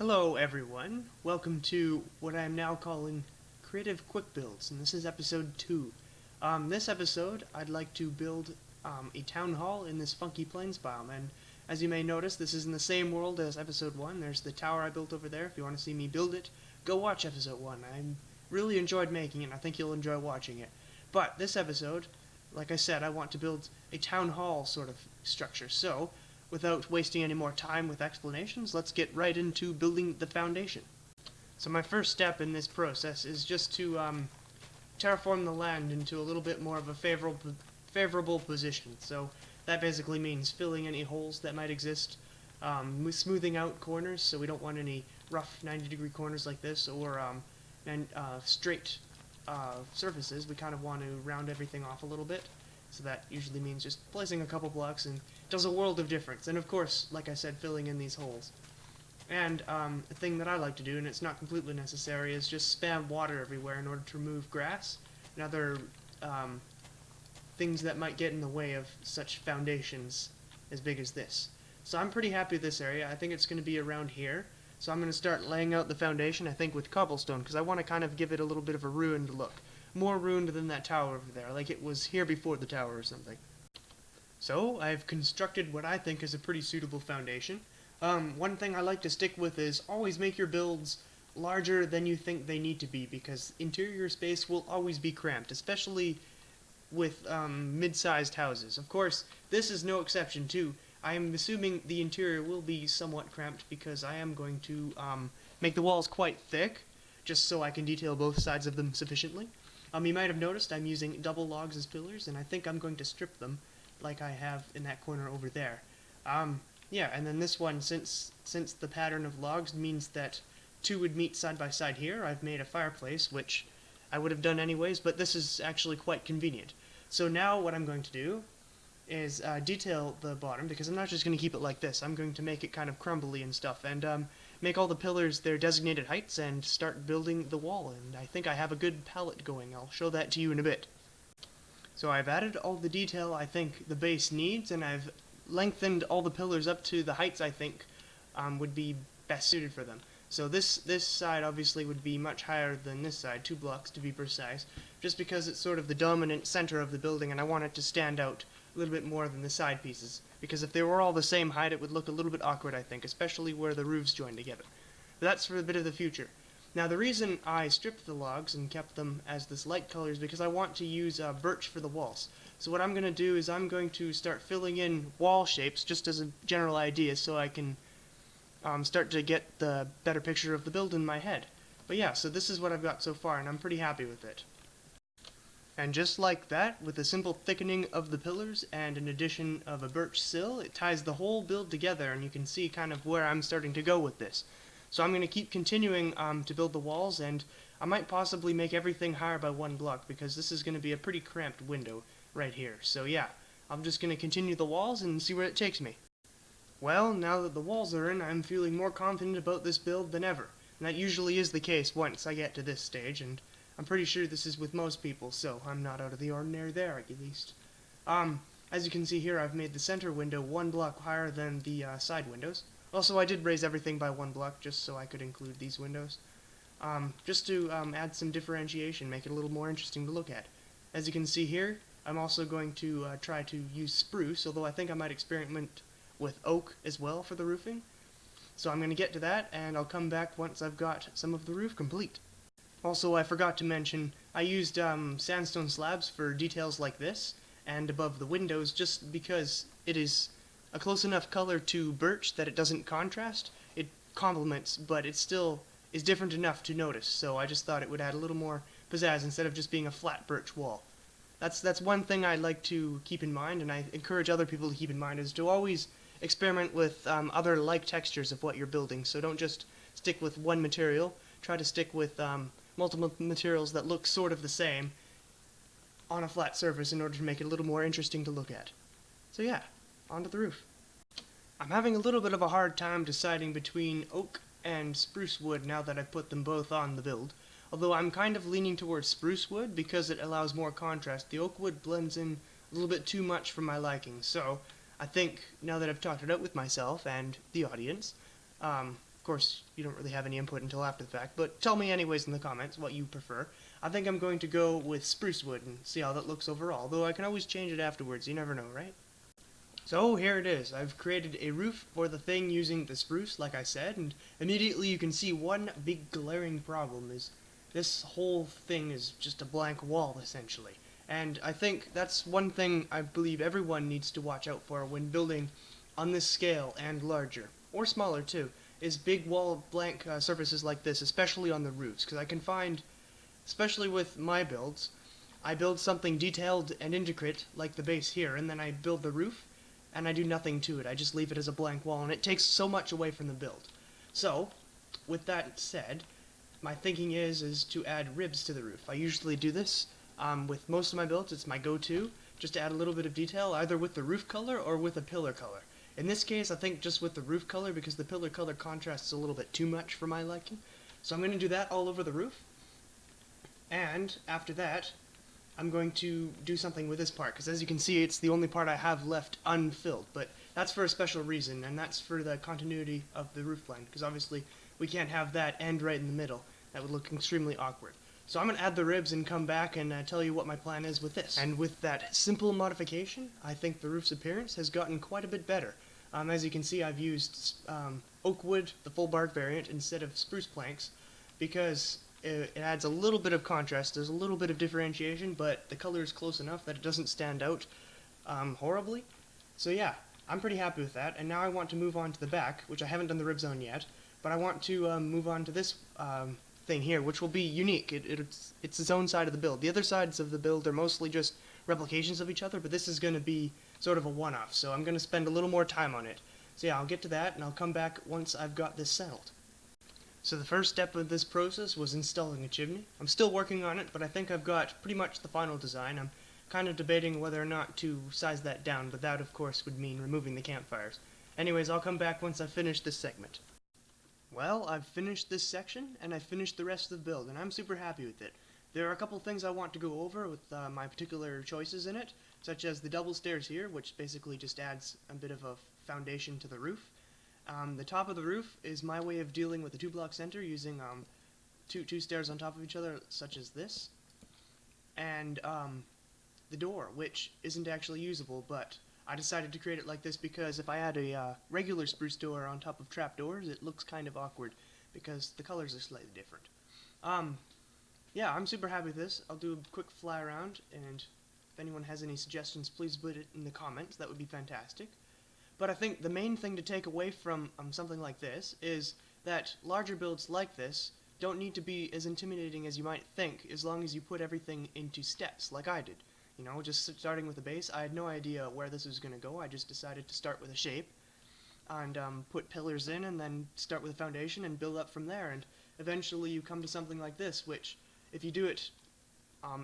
Hello everyone, welcome to what I am now calling Creative Quick Builds, and this is episode 2. This episode I'd like to build a town hall in this funky plains biome, and as you may notice this is in the same world as episode 1. There's the tower I built over there. If you want to see me build it, go watch episode 1. I really enjoyed making it and I think you'll enjoy watching it. But this episode, like I said, I want to build a town hall sort of structure, so without wasting any more time with explanations, let's get right into building the foundation. So my first step in this process is just to terraform the land into a little bit more of a favorable position. So that basically means filling any holes that might exist, smoothing out corners, so we don't want any rough 90-degree corners like this, or straight surfaces. We kind of want to round everything off a little bit. So that usually means just placing a couple blocks, and it does a world of difference. And of course, like I said, filling in these holes. And a thing that I like to do, and it's not completely necessary, is just spam water everywhere in order to remove grass and other things that might get in the way of such foundations as big as this. So I'm pretty happy with this area. I think it's going to be around here. So I'm going to start laying out the foundation, I think, with cobblestone, because I want to kind of give it a little bit of a ruined look. More ruined than that tower over there, like it was here before the tower or something. So I've constructed what I think is a pretty suitable foundation. One thing I like to stick with is always make your builds larger than you think they need to be, because interior space will always be cramped, especially with mid-sized houses. Of course, this is no exception too. I am assuming the interior will be somewhat cramped because I am going to make the walls quite thick, just so I can detail both sides of them sufficiently. You might have noticed I'm using double logs as pillars, and I think I'm going to strip them like I have in that corner over there. Yeah, and then this one, since the pattern of logs means that two would meet side by side here, I've made a fireplace, which I would have done anyways, but this is actually quite convenient. So now what I'm going to do is detail the bottom, because I'm not just going to keep it like this. I'm going to make it kind of crumbly and stuff, and make all the pillars their designated heights and start building the wall. And I think I have a good palette going. I'll show that to you in a bit. So I've added all the detail I think the base needs, and I've lengthened all the pillars up to the heights I think would be best suited for them. So this side obviously would be much higher than this side, 2 blocks to be precise, just because it's sort of the dominant center of the building and I want it to stand out a little bit more than the side pieces, because if they were all the same height it would look a little bit awkward, I think, especially where the roofs join together. But that's for a bit of the future. Now the reason I stripped the logs and kept them as this light color is because I want to use birch for the walls. So what I'm going to do is I'm going to start filling in wall shapes just as a general idea, so I can start to get the better picture of the build in my head. But yeah, so this is what I've got so far and I'm pretty happy with it. And just like that, with a simple thickening of the pillars and an addition of a birch sill, it ties the whole build together, and you can see kind of where I'm starting to go with this. So I'm going to keep continuing to build the walls, and I might possibly make everything higher by 1 block, because this is going to be a pretty cramped window right here. So yeah, I'm just going to continue the walls and see where it takes me. Well, now that the walls are in, I'm feeling more confident about this build than ever, and that usually is the case once I get to this stage, and I'm pretty sure this is with most people, so I'm not out of the ordinary there, at least. As you can see here, I've made the center window 1 block higher than the side windows. Also, I did raise everything by 1 block just so I could include these windows. Just to add some differentiation, make it a little more interesting to look at. As you can see here, I'm also going to try to use spruce, although I think I might experiment with oak as well for the roofing. So I'm going to get to that, and I'll come back once I've got some of the roof complete. Also, I forgot to mention, I used sandstone slabs for details like this, and above the windows, just because it is a close enough color to birch that it doesn't contrast. It complements, but it still is different enough to notice, so I just thought it would add a little more pizzazz instead of just being a flat birch wall. That's one thing I'd like to keep in mind, and I encourage other people to keep in mind, is to always experiment with other like textures of what you're building. So don't just stick with one material, try to stick with multiple materials that look sort of the same on a flat surface in order to make it a little more interesting to look at. So yeah, onto the roof. I'm having a little bit of a hard time deciding between oak and spruce wood now that I've put them both on the build, although I'm kind of leaning towards spruce wood because it allows more contrast. The oak wood blends in a little bit too much for my liking, so I think now that I've talked it out with myself and the audience, Of course, you don't really have any input until after the fact, but tell me anyways in the comments what you prefer. I think I'm going to go with spruce wood and see how that looks overall, though I can always change it afterwards, you never know, right? So here it is. I've created a roof for the thing using the spruce, like I said, and immediately you can see one big glaring problem is this whole thing is just a blank wall, essentially. And I think that's one thing I believe everyone needs to watch out for when building on this scale and larger, or smaller too, is big wall blank surfaces like this, especially on the roofs, because I can find, especially with my builds, I build something detailed and intricate like the base here, and then I build the roof, and I do nothing to it. I just leave it as a blank wall, and it takes so much away from the build. So, with that said, my thinking is to add ribs to the roof. I usually do this with most of my builds. It's my go-to, just to add a little bit of detail, either with the roof color or with a pillar color. In this case, I think just with the roof color, because the pillar color contrasts a little bit too much for my liking. So I'm going to do that all over the roof. And after that, I'm going to do something with this part, because as you can see, it's the only part I have left unfilled, but that's for a special reason, and that's for the continuity of the roof line, because obviously we can't have that end right in the middle. That would look extremely awkward. So I'm going to add the ribs and come back and tell you what my plan is with this. And with that simple modification, I think the roof's appearance has gotten quite a bit better. As you can see, I've used oak wood, the full bark variant, instead of spruce planks, because it adds a little bit of contrast, there's a little bit of differentiation, but the color is close enough that it doesn't stand out horribly. So yeah, I'm pretty happy with that, and now I want to move on to the back, which I haven't done the ribs on yet, but I want to move on to this thing here, which will be unique. It's its own side of the build. The other sides of the build are mostly just replications of each other, but this is going to be sort of a one-off, so I'm going to spend a little more time on it. So yeah, I'll get to that, and I'll come back once I've got this settled. So the first step of this process was installing a chimney. I'm still working on it, but I think I've got pretty much the final design. I'm kind of debating whether or not to size that down, but that of course would mean removing the campfires. Anyways, I'll come back once I've finished this segment. Well, I've finished this section, and I've finished the rest of the build, and I'm super happy with it. There are a couple things I want to go over with my particular choices in it, such as the double stairs here, which basically just adds a bit of a foundation to the roof. The top of the roof is my way of dealing with the two-block center using two stairs on top of each other, such as this. And the door, which isn't actually usable, but I decided to create it like this because if I add a regular spruce door on top of trapdoors, it looks kind of awkward because the colors are slightly different. Yeah, I'm super happy with this. I'll do a quick fly around, and if anyone has any suggestions, please put it in the comments. That would be fantastic. But I think the main thing to take away from something like this is that larger builds like this don't need to be as intimidating as you might think, as long as you put everything into steps, like I did. You know, just starting with a base, I had no idea where this was going to go. I just decided to start with a shape and put pillars in, and then start with a foundation and build up from there. And eventually you come to something like this, which, if you do it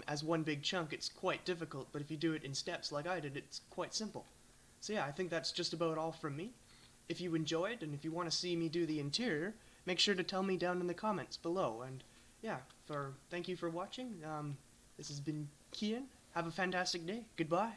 as one big chunk, it's quite difficult, but if you do it in steps like I did, it's quite simple. So yeah, I think that's just about all from me. If you enjoyed, and if you want to see me do the interior, make sure to tell me down in the comments below. And yeah, thank you for watching. This has been Kian. Have a fantastic day. Goodbye.